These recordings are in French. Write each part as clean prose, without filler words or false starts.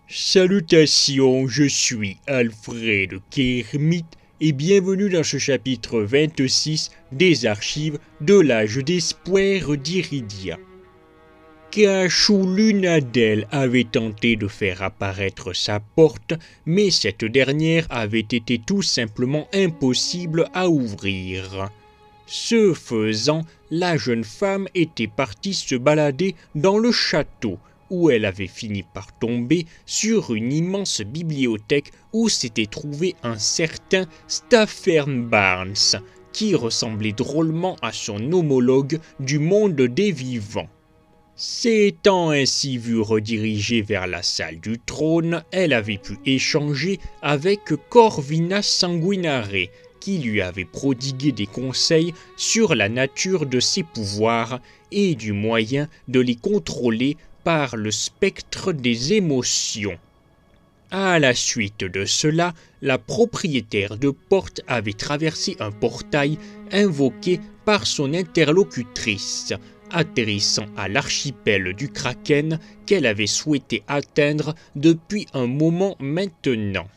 Salutations, je suis Alfred Kermit et bienvenue dans ce chapitre 26 des archives de l'âge d'espoir d'Iridia. Cachou Lunadel avait tenté de faire apparaître sa porte, mais cette dernière avait été tout simplement impossible à ouvrir. Ce faisant, la jeune femme était partie se balader dans le château, où elle avait fini par tomber sur une immense bibliothèque où s'était trouvé un certain Staffern Barnes, qui ressemblait drôlement à son homologue du monde des vivants. S'étant ainsi vue rediriger vers la salle du trône, elle avait pu échanger avec Corvina Sanguinare, qui lui avait prodigué des conseils sur la nature de ses pouvoirs et du moyen de les contrôler par le spectre des émotions. À la suite de cela, la propriétaire de porte avait traversé un portail invoqué par son interlocutrice, atterrissant à l'archipel du Kraken qu'elle avait souhaité atteindre depuis un moment maintenant.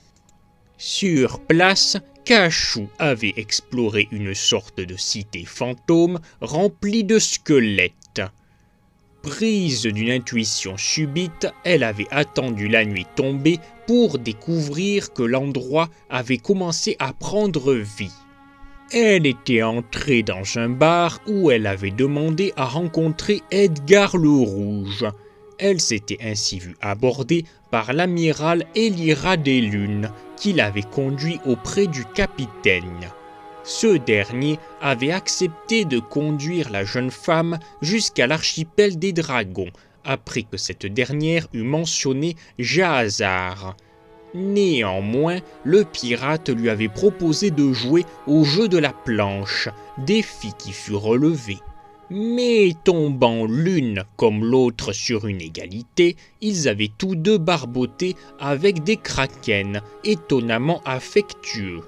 Sur place, Cachou avait exploré une sorte de cité fantôme remplie de squelettes. Prise d'une intuition subite, elle avait attendu la nuit tombée pour découvrir que l'endroit avait commencé à prendre vie. Elle était entrée dans un bar où elle avait demandé à rencontrer Edgar le Rouge. Elle s'était ainsi vue abordée par l'amiral Elira des Lunes, qui l'avait conduit auprès du capitaine. Ce dernier avait accepté de conduire la jeune femme jusqu'à l'archipel des dragons, après que cette dernière eut mentionné Jahazar. Néanmoins, le pirate lui avait proposé de jouer au jeu de la planche, défi qui fut relevé. Mais tombant l'une comme l'autre sur une égalité, ils avaient tous deux barboté avec des krakens étonnamment affectueux.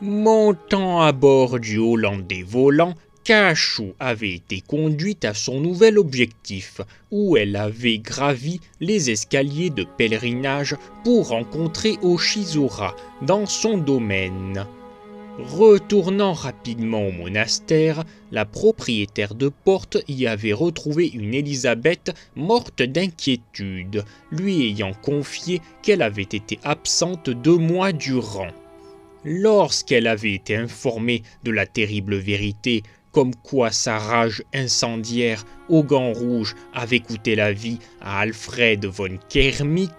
Montant à bord du Hollandais volant, Cachou avait été conduite à son nouvel objectif, où elle avait gravi les escaliers de pèlerinage pour rencontrer Oshizora dans son domaine. Retournant rapidement au monastère, la propriétaire de porte y avait retrouvé une Élisabeth morte d'inquiétude, lui ayant confié qu'elle avait été absente 2 mois durant. Lorsqu'elle avait été informée de la terrible vérité, comme quoi sa rage incendiaire aux gants rouges avait coûté la vie à Alfred von Kermit,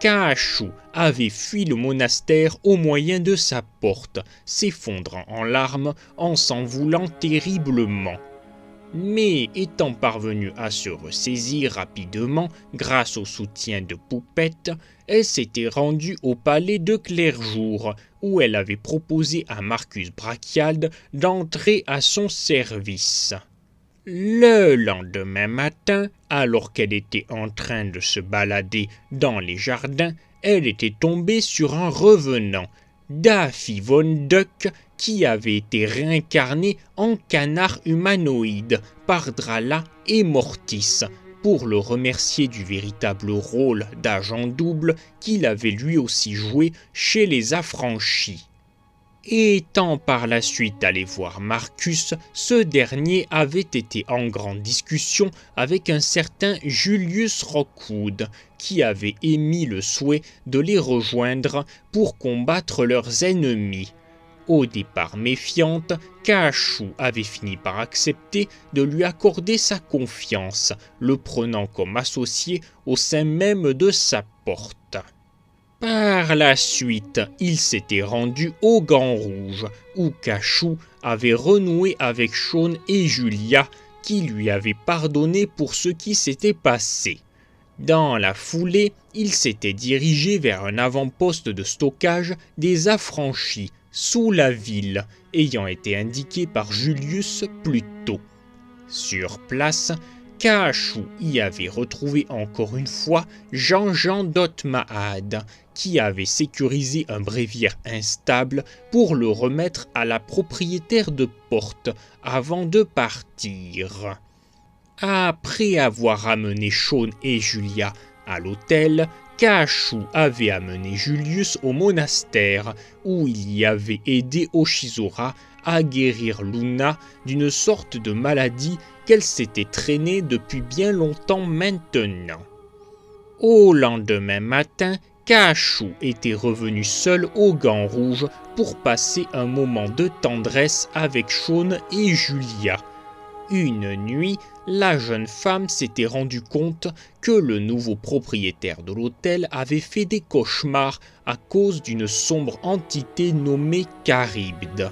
Cachou avait fui le monastère au moyen de sa porte, s'effondrant en larmes en s'en voulant terriblement. Mais étant parvenue à se ressaisir rapidement grâce au soutien de Poupette, elle s'était rendue au palais de Clairjour, où elle avait proposé à Marcus Brachiald d'entrer à son service. Le lendemain matin, alors qu'elle était en train de se balader dans les jardins, elle était tombée sur un revenant, Daffy Von Duck, qui avait été réincarné en canard humanoïde par Drala et Mortis, pour le remercier du véritable rôle d'agent double qu'il avait lui aussi joué chez les Affranchis. Étant par la suite allé voir Marcus, ce dernier avait été en grande discussion avec un certain Julius Rockwood, qui avait émis le souhait de les rejoindre pour combattre leurs ennemis. Au départ méfiante, Cachou avait fini par accepter de lui accorder sa confiance, le prenant comme associé au sein même de sa porte. Par la suite, il s'était rendu aux Gants Rouges, où Cachou avait renoué avec Shaun et Julia, qui lui avaient pardonné pour ce qui s'était passé. Dans la foulée, il s'était dirigé vers un avant-poste de stockage des Affranchis, sous la ville, ayant été indiqué par Julius plus tôt. Sur place, Cachou y avait retrouvé encore une fois Jean-Jean d'Otmahad, qui avait sécurisé un bréviaire instable pour le remettre à la propriétaire de porte avant de partir. Après avoir amené Shaun et Julia À l'hôtel, Kachu avait amené Julius au monastère où il y avait aidé Oshizora à guérir Luna d'une sorte de maladie qu'elle s'était traînée depuis bien longtemps maintenant. Au lendemain matin, Kachu était revenu seul au Gant Rouge pour passer un moment de tendresse avec Shaun et Julia. Une nuit, la jeune femme s'était rendue compte que le nouveau propriétaire de l'hôtel avait fait des cauchemars à cause d'une sombre entité nommée Charybde.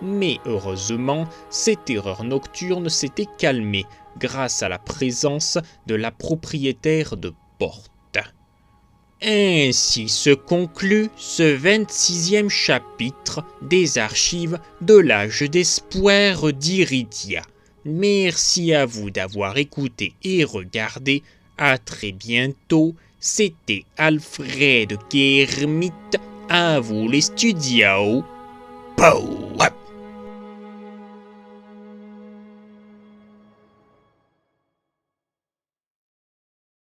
Mais heureusement, ces terreurs nocturnes s'étaient calmées grâce à la présence de la propriétaire de Porte. Ainsi se conclut ce 26e chapitre des archives de l'âge d'espoir d'Iridia. Merci à vous d'avoir écouté et regardé. À très bientôt. C'était Alfred Kermit. À vous les studios. Pow!